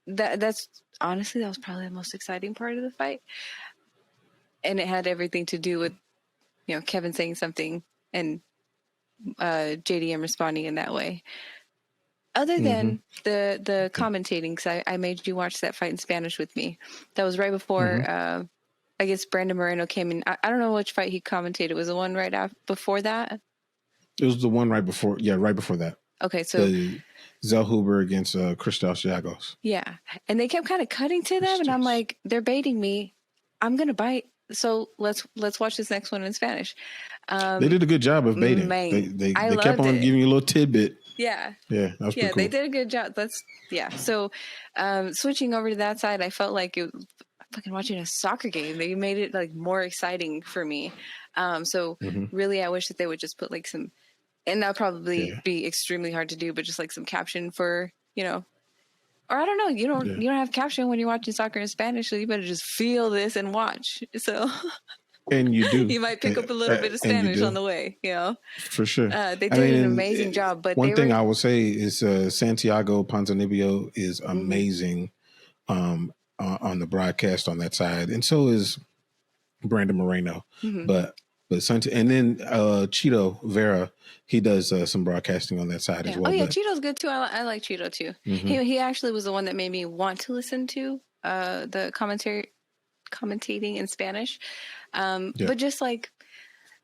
Speaker 5: That's honestly, that was probably the most exciting part of the fight. And it had everything to do with, Kevin saying something and JDM responding in that way. Other than the commentating, because I made you watch that fight in Spanish with me. That was right before, I guess Brandon Moreno came in. I don't know which fight he commentated. Was the one right before that?
Speaker 4: It was the one right before. Yeah, right before that.
Speaker 5: Okay, so
Speaker 4: the Zellhuber against Christos Giagos.
Speaker 5: Yeah, and they kept kind of cutting to them, and I'm like, they're baiting me. I'm gonna bite. So let's watch this next one in Spanish.
Speaker 4: They did a good job of baiting. They kept on giving you a little tidbit.
Speaker 5: Yeah.
Speaker 4: Yeah, that was pretty cool.
Speaker 5: They did a good job. So switching over to that side, I felt like it was fucking watching a soccer game. They made it like more exciting for me. So really, I wish that they would just put like some, and that'll probably be extremely hard to do, but just like some caption for, or I don't know, you don't have caption when you're watching soccer in Spanish, so you better just feel this and watch. So
Speaker 4: and you do.
Speaker 5: You might pick up a little bit of Spanish on the way,
Speaker 4: For sure.
Speaker 5: They did an amazing job. But
Speaker 4: one thing I will say is Santiago Ponzinibbio is amazing on the broadcast on that side, and so is Brandon Moreno. But and then Cheeto Vera, he does some broadcasting on that side as well.
Speaker 5: Oh yeah, Cheeto's good too. I like Cheeto too. He actually was the one that made me want to listen to the commentating in Spanish. But just like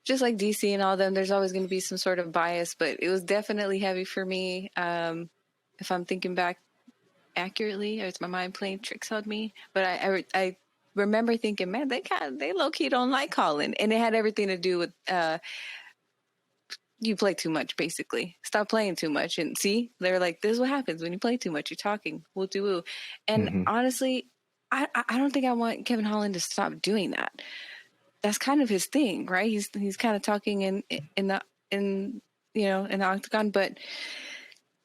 Speaker 5: DC and all them, there's always going to be some sort of bias. But it was definitely heavy for me. If I'm thinking back accurately, or it's my mind playing tricks on me. But I remember thinking, man, they low key don't like Holland, and it had everything to do with you play too much, basically. Stop playing too much. And see, they're like, this is what happens when you play too much. You're talking woo-doo-woo. And honestly, I don't think I want Kevin Holland to stop doing that. That's kind of his thing, right? He's kind of talking in the octagon, but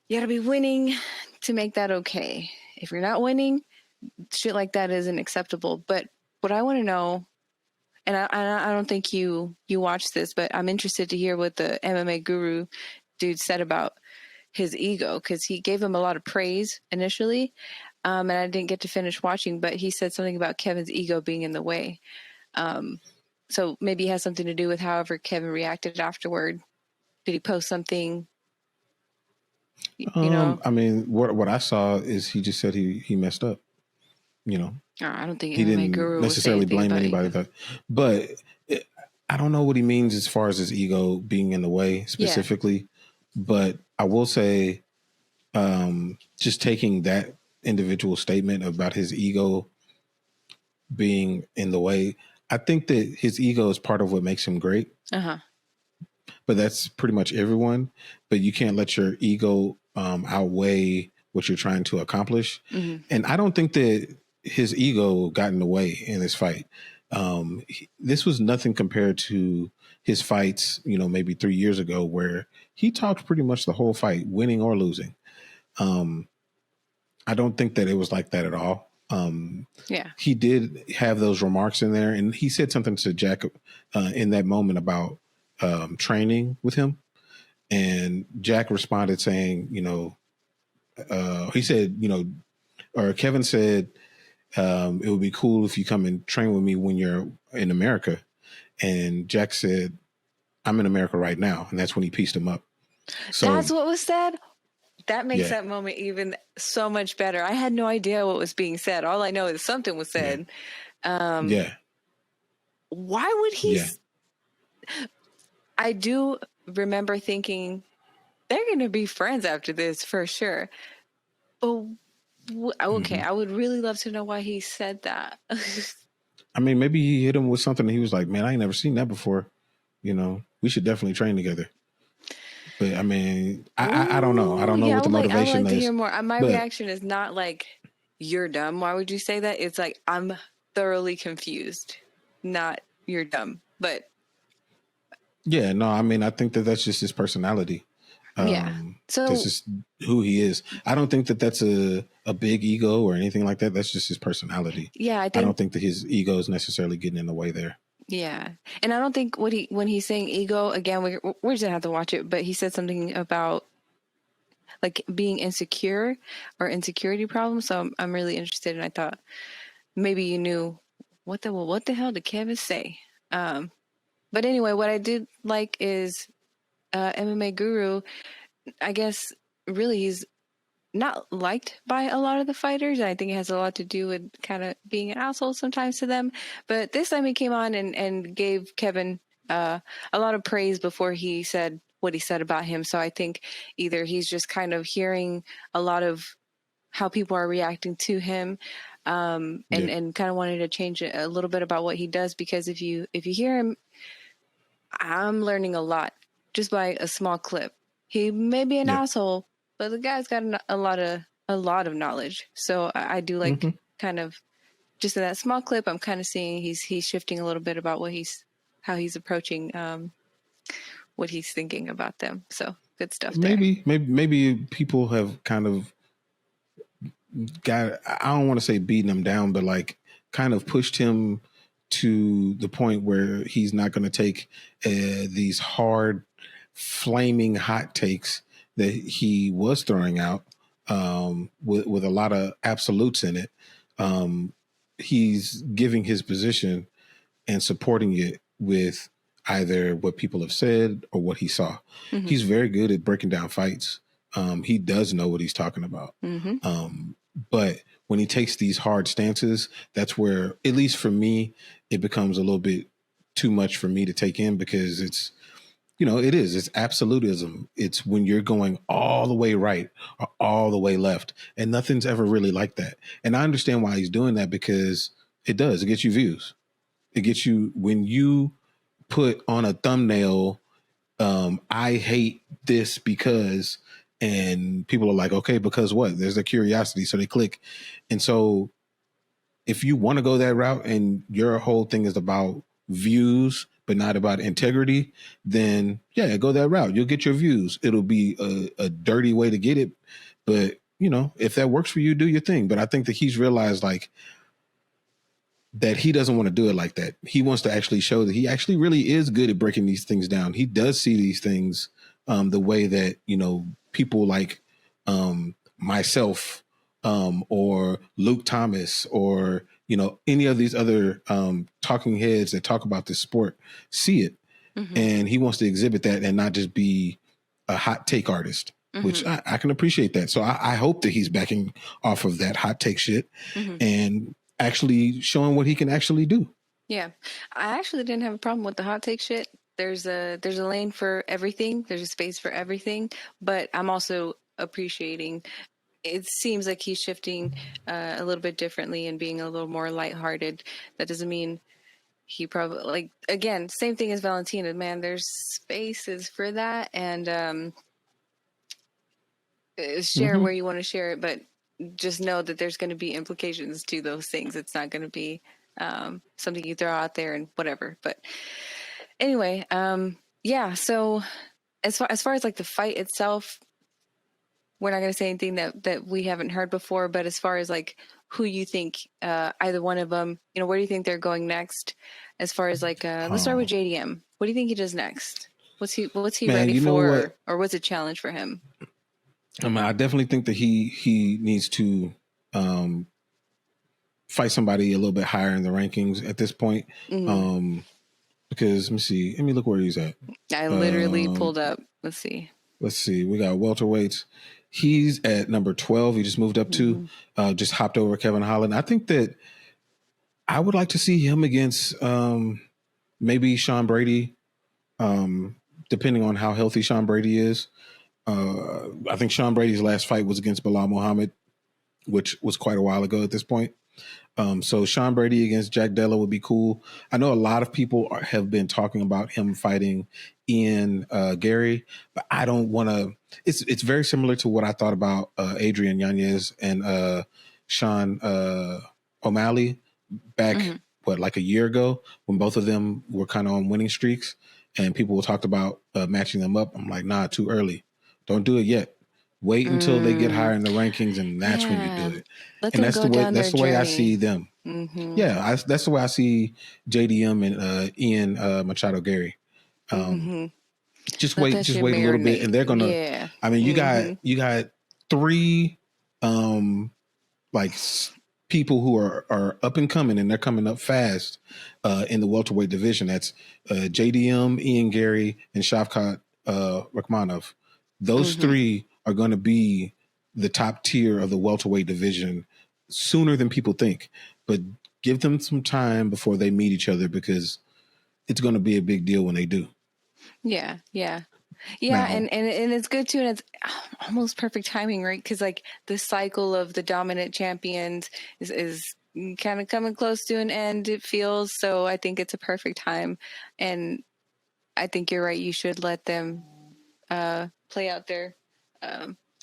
Speaker 5: you got to be winning to make that okay. If you're not winning, shit like that isn't acceptable. But what I want to know, and I don't think you watched this, but I'm interested to hear what the MMA Guru dude said about his ego, because he gave him a lot of praise initially, and I didn't get to finish watching, but he said something about Kevin's ego being in the way. So maybe it has something to do with however Kevin reacted afterward. Did he post something? You know,
Speaker 4: I mean, what I saw is he just said he messed up. You know,
Speaker 5: I don't think
Speaker 4: he
Speaker 5: MMA
Speaker 4: didn't
Speaker 5: Guru
Speaker 4: necessarily blame anybody. But I don't know what he means as far as his ego being in the way specifically. Yeah. But I will say, just taking that individual statement about his ego being in the way, I think that his ego is part of what makes him great. Uh-huh. But that's pretty much everyone. But you can't let your ego outweigh what you're trying to accomplish. Mm-hmm. And I don't think that his ego got in the way in this fight. This was nothing compared to his fights, maybe 3 years ago, where he talked pretty much the whole fight, winning or losing. I don't think that it was like that at all. He did have those remarks in there, and he said something to Jack in that moment about training with him. And Jack responded saying, he said, or Kevin said, it would be cool if you come and train with me when you're in America. And Jack said, I'm in America right now. And that's when he pieced him up. So
Speaker 5: that's what was said. That makes that moment even so much better. I had no idea what was being said. All I know is something was said. Why would he? I do remember thinking they're going to be friends after this for sure. Oh, okay. I would really love to know why he said that.
Speaker 4: I mean, maybe he hit him with something and he was like, man, I ain't never seen that before. We should definitely train together. But I mean, I don't know. I don't know what the motivation is.
Speaker 5: I would like to hear more. My reaction is not like, you're dumb. Why would you say that? It's like, I'm thoroughly confused. Not, you're dumb. But
Speaker 4: yeah, no, I mean, I think that that's just his personality. So that's just who he is. I don't think that that's a big ego or anything like that. That's just his personality.
Speaker 5: Yeah,
Speaker 4: I don't think that his ego is necessarily getting in the way there.
Speaker 5: Yeah, and I don't think when he's saying ego, again, we're just gonna have to watch it. But he said something about like being insecure or insecurity problems. So I'm really interested, and I thought maybe you knew what the hell did Kevin say? But anyway, what I did like is MMA Guru. I guess really he's not liked by a lot of the fighters. And I think it has a lot to do with kind of being an asshole sometimes to them. But this time he came on and gave Kevin a lot of praise before he said what he said about him. So I think either he's just kind of hearing a lot of how people are reacting to him, and kind of wanted to change it a little bit about what he does. Because if you hear him, I'm learning a lot just by a small clip. He may be an asshole, but the guy's got a lot of knowledge. So I do like kind of just in that small clip, I'm kind of seeing he's shifting a little bit about how he's approaching, what he's thinking about them. So good stuff there.
Speaker 4: Maybe people have kind of got, I don't want to say beating him down, but like kind of pushed him to the point where he's not going to take these hard, flaming hot takes that he was throwing out with a lot of absolutes in it. He's giving his position and supporting it with either what people have said or what he saw. Mm-hmm. He's very good at breaking down fights. He does know what he's talking about. Mm-hmm. But when he takes these hard stances, that's where, at least for me, it becomes a little bit too much for me to take in, because it's, it's absolutism. It's when you're going all the way right or all the way left, and nothing's ever really like that. And I understand why he's doing that, because it gets you views. It gets you, when you put on a thumbnail, I hate this because, and people are like, okay, because what? There's a curiosity. So they click. And so if you want to go that route and your whole thing is about views, but not about integrity, then go that route. You'll get your views. It'll be a dirty way to get it, but you know, if that works for you, do your thing. But I think that he's realized like that he doesn't want to do it like that. He wants to actually show that he actually really is good at breaking these things down. He does see these things the way that, you know, people like myself or Luke Thomas or, you know, any of these other talking heads that talk about this sport see it.
Speaker 5: Mm-hmm.
Speaker 4: And he wants to exhibit that and not just be a hot take artist, which I can appreciate that. So I hope that he's backing off of that hot take shit and actually showing what he can actually do.
Speaker 5: Yeah. I actually didn't have a problem with the hot take shit. There's a lane for everything. There's a space for everything, but I'm also appreciating it seems like he's shifting a little bit differently and being a little more lighthearted. That doesn't mean he probably, like, again, same thing as Valentina, man, there's spaces for that. And share where you want to share it, but just know that there's going to be implications to those things. It's not going to be something you throw out there and whatever. But anyway, yeah. So as far as like the fight itself, we're not going to say anything that we haven't heard before. But as far as like who you think, either one of them, you know, where do you think they're going next? As far as like, let's start with JDM. What do you think he does next? What's he
Speaker 4: Man,
Speaker 5: ready for, or what's a challenge for him?
Speaker 4: I mean, I definitely think that he needs to fight somebody a little bit higher in the rankings at this point. Because let me look where he's at.
Speaker 5: I literally pulled up. Let's see.
Speaker 4: We got welterweights. He's at number 12. He just moved up to, just hopped over Kevin Holland. I think that I would like to see him against maybe Sean Brady, depending on how healthy Sean Brady is. I think Sean Brady's last fight was against Bilal Muhammad, which was quite a while ago at this point. So Sean Brady against Jack Della would be cool. I know a lot of people have been talking about him fighting Ian Gary, but I don't want to. It's very similar to what I thought about Adrian Yanez and Sean O'Malley back, like a year ago when both of them were kind of on winning streaks and people talked about matching them up. I'm like, nah, too early. Don't do it yet. Wait until they get higher in the rankings, and that's when you do it. And that's the way I see them. Yeah, that's the way I see JDM and Ian Machado Gary. Just wait a little bit, and they're gonna. Yeah. I mean, you got three like people who are up and coming, and they're coming up fast in the welterweight division. That's JDM, Ian Gary, and Shavkat Rakhmonov. Those three are going to be the top tier of the welterweight division sooner than people think. But give them some time before they meet each other, because it's going to be a big deal when they do. Yeah. Now,
Speaker 5: and it's good too, and it's almost perfect timing, right? Because like the cycle of the dominant champions is kind of coming close to an end, it feels. So I think it's a perfect time, and I think you're right. You should let them play out their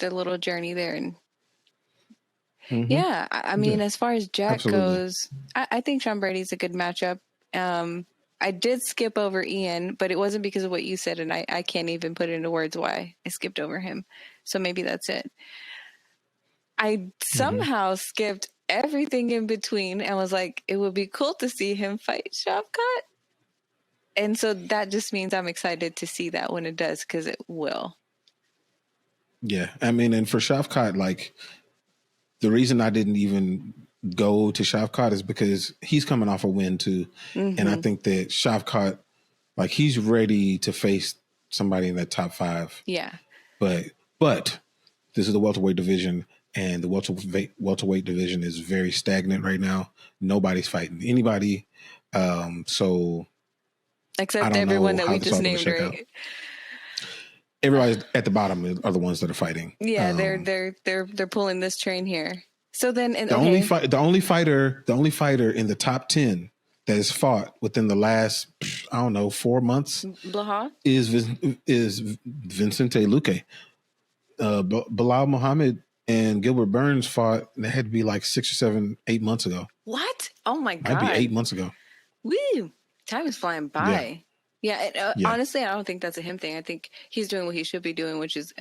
Speaker 5: little journey there. And I mean, as far as Jack goes, I think Sean Brady's a good matchup. I did skip over Ian, but it wasn't because of what you said, and I can't even put into words why I skipped over him. So maybe that's it. I somehow skipped everything in between and was like, it would be cool to see him fight Shavkat. And so that just means I'm excited to see that when it does, because it will. Yeah,
Speaker 4: I mean, and for Shavkat, like, the reason I didn't even go to Shavkat is because he's coming off a win too. And I think that Shavkat, like, he's ready to face somebody in that top 5.
Speaker 5: Yeah.
Speaker 4: But this is the welterweight division, and the welterweight division is very stagnant right now. Nobody's fighting anybody. So
Speaker 5: except everyone that we just named, right?
Speaker 4: Everybody at the bottom are the ones that are fighting.
Speaker 5: Yeah, they're pulling this train here. So then,
Speaker 4: the only fighter in the top 10 that has fought within the last 4 months is Vincente Luque. Bilal Muhammad and Gilbert Burns fought. That had to be like 6 or 7, 8 months ago.
Speaker 5: What? Oh my God!
Speaker 4: Might be 8 months ago.
Speaker 5: Woo! Time is flying by. Yeah. Honestly, I don't think that's a him thing. I think he's doing what he should be doing, which is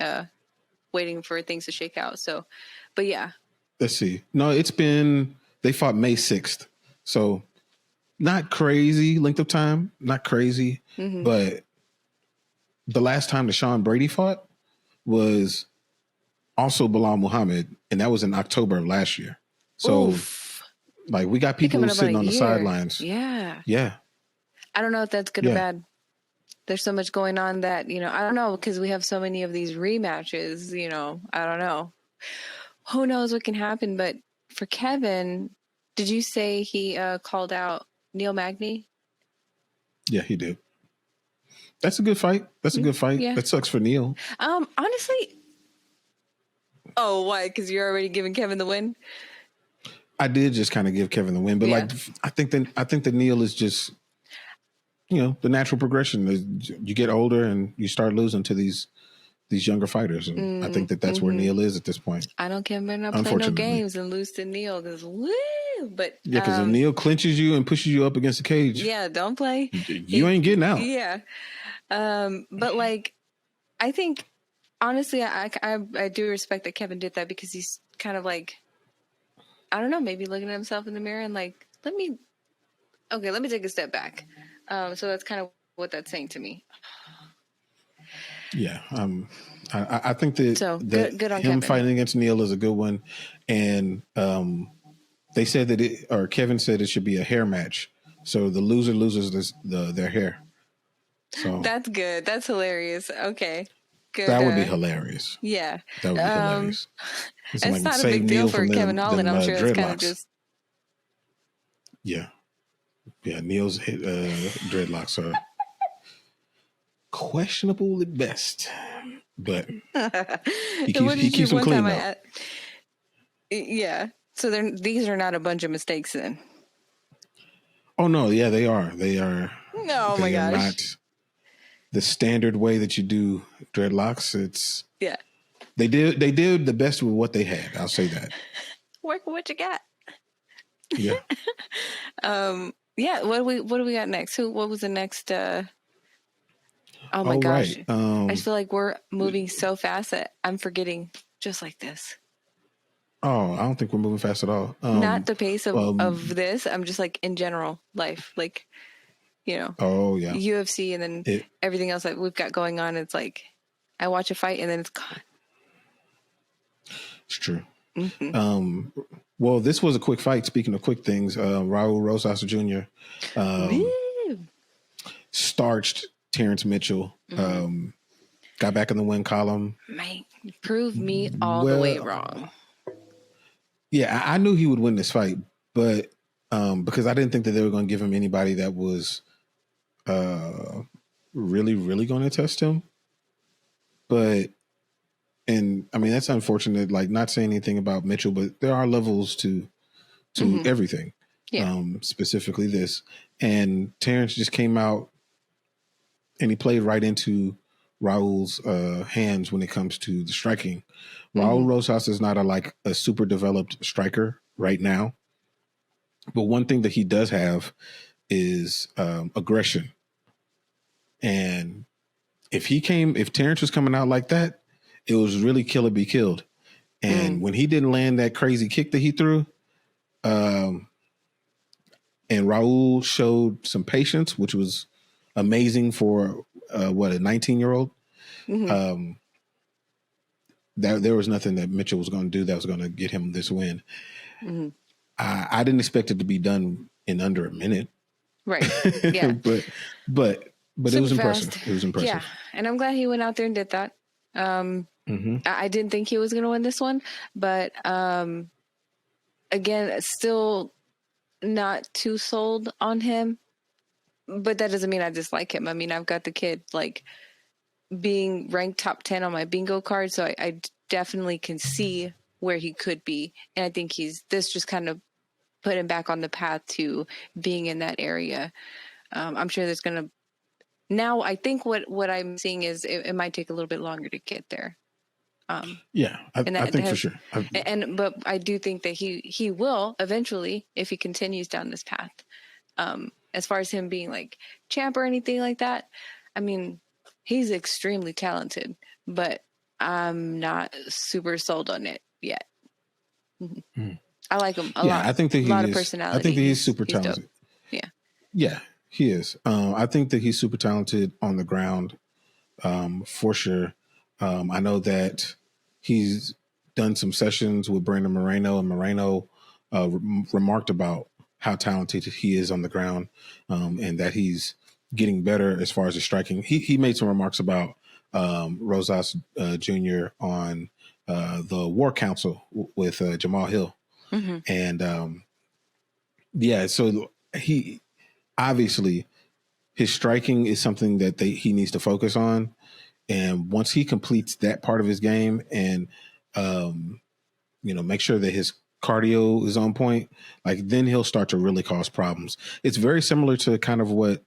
Speaker 5: waiting for things to shake out. So, But yeah.
Speaker 4: Let's see. No, they fought May 6th. So not crazy length of time, not crazy.
Speaker 5: Mm-hmm.
Speaker 4: But the last time Deshaun Brady fought was also Bilal Muhammad, and that was in October of last year. So
Speaker 5: Oof.
Speaker 4: like we got people sitting on the sidelines.
Speaker 5: Yeah.
Speaker 4: Yeah.
Speaker 5: I don't know if that's good or bad. There's so much going on that, I don't know, because we have so many of these rematches, I don't know. Who knows what can happen? But for Kevin, did you say he called out Neil Magny?
Speaker 4: Yeah, he did. That's a good fight.
Speaker 5: Yeah.
Speaker 4: That sucks for Neil.
Speaker 5: Honestly. Oh, why? Because you're already giving Kevin the win?
Speaker 4: I did just kind of give Kevin the win, but I think that Neil is just, the natural progression is you get older and you start losing to these younger fighters, and I think that's where Neil is at this point.
Speaker 5: I don't care. Better not play no games and lose to Neil because But
Speaker 4: yeah, because if Neil clinches you and pushes you up against the cage,
Speaker 5: don't play.
Speaker 4: You ain't getting out.
Speaker 5: Yeah, but I think honestly, I do respect that Kevin did that because he's kind of like, I don't know, maybe looking at himself in the mirror and like, let me take a step back. So that's kind of what that's saying to me.
Speaker 4: Yeah, I think that,
Speaker 5: good on
Speaker 4: him
Speaker 5: Kevin.
Speaker 4: fighting against Neil is a good one, and they said that Kevin said it should be a hair match, so the loser loses their hair. So
Speaker 5: that's good. That's hilarious. Okay, good.
Speaker 4: That would be hilarious.
Speaker 5: Yeah,
Speaker 4: that would be hilarious.
Speaker 5: It's like, not a big deal for Kevin Holland. I'm sure it's kind of just.
Speaker 4: Yeah, Neil's dreadlocks are questionable at best, but he keeps them clean though.
Speaker 5: Yeah, so these are not a bunch of mistakes then.
Speaker 4: Oh no, yeah, they are. They are.
Speaker 5: Oh my gosh!
Speaker 4: Not the standard way that you do dreadlocks. It's They did the best with what they had. I'll say that.
Speaker 5: Work with what you got.
Speaker 4: Yeah.
Speaker 5: Yeah. What do we got next? What was the next? Oh my gosh!
Speaker 4: Right.
Speaker 5: I feel like we're moving so fast that I'm forgetting just like this.
Speaker 4: Oh, I don't think we're moving fast at all.
Speaker 5: Not the pace of this. I'm just like in general life, like,
Speaker 4: Oh yeah.
Speaker 5: UFC and then everything else that we've got going on. It's like I watch a fight and then it's gone.
Speaker 4: It's true.
Speaker 5: Mm-hmm.
Speaker 4: Well, this was a quick fight. Speaking of quick things, Rosas Jr. Starched Terrence Mitchell. Got back in the win column.
Speaker 5: Man, prove me all the way wrong.
Speaker 4: Yeah, I knew he would win this fight, but because I didn't think that they were going to give him anybody that was really, really going to test him. But, and I mean, that's unfortunate, like not saying anything about Mitchell, but there are levels to everything, specifically this. And Terrence just came out and he played right into Raul's hands when it comes to the striking. Raul Rosas is not a super developed striker right now. But one thing that he does have is aggression. And if Terrence was coming out like that, it was really kill or be killed. And when he didn't land that crazy kick that he threw, and Raul showed some patience, which was amazing for a 19-year-old. That there was nothing that Mitchell was going to do that was going to get him this win. I didn't expect it to be done in under a minute.
Speaker 5: Right. Yeah.
Speaker 4: but it was impressive. Fast. It was impressive.
Speaker 5: Yeah. And I'm glad he went out there and did that. I didn't think he was going to win this one, but again, still not too sold on him. But that doesn't mean I dislike him. I mean, I've got the kid like being ranked top 10 on my bingo card, so I definitely can see where he could be, and I think this just kind of put him back on the path to being in that area. I'm sure there's gonna now. I think what I'm seeing is it might take a little bit longer to get there.
Speaker 4: I think for sure.
Speaker 5: But I do think that he will eventually if he continues down this path. As far as him being like champ or anything like that, I mean, he's extremely talented, but I'm not super sold on it yet. I like him a
Speaker 4: Yeah,
Speaker 5: lot.
Speaker 4: I think that he
Speaker 5: a lot
Speaker 4: is.
Speaker 5: of personality.
Speaker 4: I think that he's super
Speaker 5: dope.
Speaker 4: talented.
Speaker 5: Yeah.
Speaker 4: Yeah, he is. I think that he's super talented on the ground, for sure. I know that he's done some sessions with Brandon Moreno, and Moreno remarked about how talented he is on the ground, and that he's getting better as far as his striking. He made some remarks about Rosas Jr. on the War Council with Jamal Hill.
Speaker 5: Mm-hmm.
Speaker 4: And yeah, so he obviously his striking is something that he needs to focus on. And once he completes that part of his game and, make sure that his cardio is on point, like then he'll start to really cause problems. It's very similar to kind of what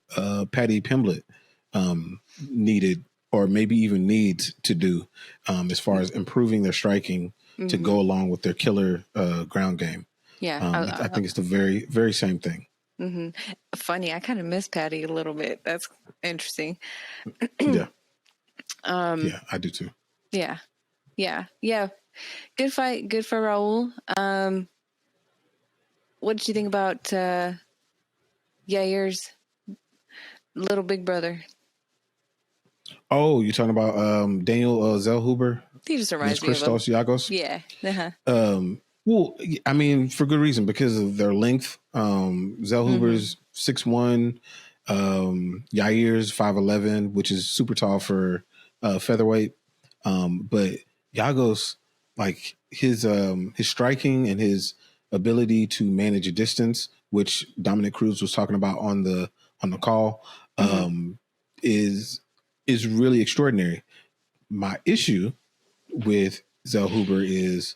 Speaker 4: Paddy Pimblett needed or maybe even needs to do as far as improving their striking to go along with their killer ground game.
Speaker 5: Yeah.
Speaker 4: I think it's the very, very same thing.
Speaker 5: Mm-hmm. Funny. I kind of miss Patty a little bit. That's interesting.
Speaker 4: Yeah. Yeah, I do too.
Speaker 5: Yeah. Good fight. Good for Raul. What did you think about Yair's little big brother?
Speaker 4: Oh, you're talking about Daniel Zellhuber?
Speaker 5: He just reminds me of him.
Speaker 4: Christos Giagos?
Speaker 5: Yeah. Uh-huh.
Speaker 4: Well, I mean, for good reason, because of their length. Zellhuber's 6'1", Yair's 5'11", which is super tall for featherweight. But Giagos, like his striking and his ability to manage a distance, which Dominic Cruz was talking about on the call, is really extraordinary. My issue with Zellhuber is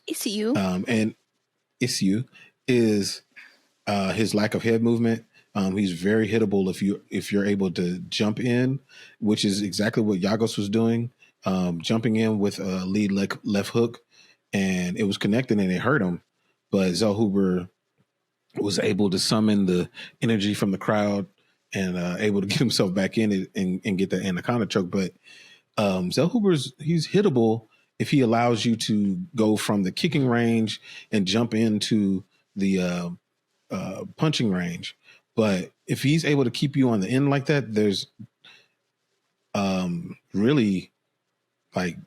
Speaker 4: his lack of head movement. He's very hittable if you're able to jump in, which is exactly what Giagos was doing, jumping in with a lead left hook, and it was connecting and it hurt him. But Zellhuber was able to summon the energy from the crowd and able to get himself back in it and get the anaconda choke. But Zellhuber's he's hittable if he allows you to go from the kicking range and jump into the punching range. But if he's able to keep you on the end like that, there's really like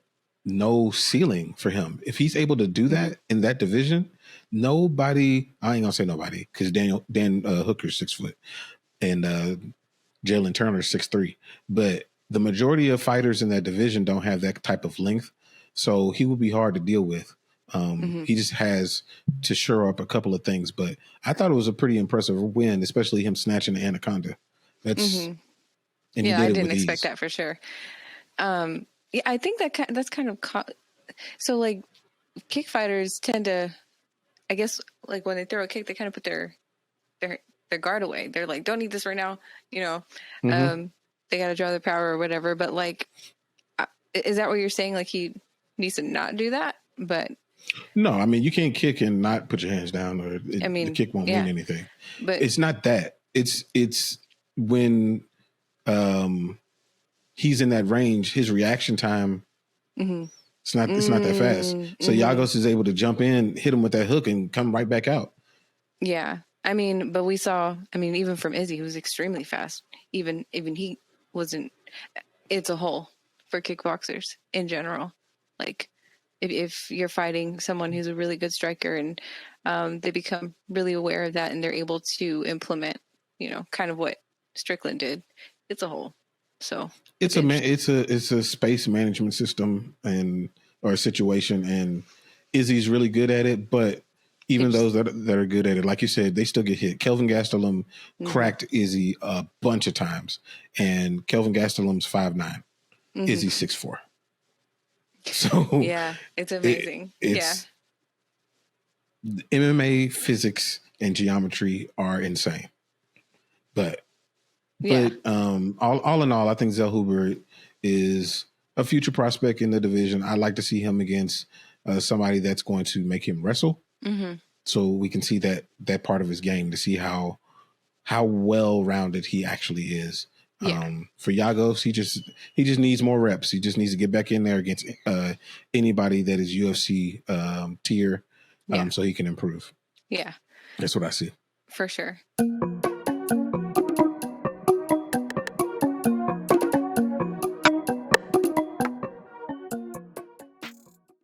Speaker 4: no ceiling for him. If he's able to do that in that division, nobody, I ain't gonna say nobody, because Dan Hooker's 6 foot and Jalen Turner's 6'3", but the majority of fighters in that division don't have that type of length, so he would be hard to deal with. He just has to shore up a couple of things, but I thought it was a pretty impressive win, especially him snatching the anaconda. That's and
Speaker 5: I didn't expect that for sure. Yeah, I think that's kind of so like kick fighters tend to, I guess, like when they throw a kick, they kind of put their guard away. They're like, don't need this right now, they got to draw their power or whatever. But like, is that what you're saying? Like he needs to not do that? But
Speaker 4: no, I mean, you can't kick and not put your hands down, or the kick won't mean anything. But it's not that. It's when he's in that range, his reaction time, it's not that fast. So Giagos is able to jump in, hit him with that hook, and come right back out.
Speaker 5: Yeah. I mean, but we saw, even from Izzy, who was extremely fast, even he wasn't, it's a hole for kickboxers in general. Like, if you're fighting someone who's a really good striker and they become really aware of that and they're able to implement, kind of what Strickland did, it's a hole. So it's
Speaker 4: a space management system or a situation, and Izzy's really good at it. But even those that are good at it, like you said, they still get hit. Kelvin Gastelum cracked Izzy a bunch of times, and Kelvin Gastelum's 5'9", Izzy's 6'4". So
Speaker 5: yeah, it's amazing.
Speaker 4: MMA physics and geometry are insane, but all in all, I think Zellhuber is a future prospect in the division. I'd like to see him against somebody that's going to make him wrestle, so we can see that part of his game, to see how well rounded he actually is. For Giagos, he just needs more reps. He just needs to get back in there against anybody that is UFC tier
Speaker 5: Yeah.
Speaker 4: so he can improve.
Speaker 5: Yeah.
Speaker 4: That's what I see.
Speaker 5: For sure.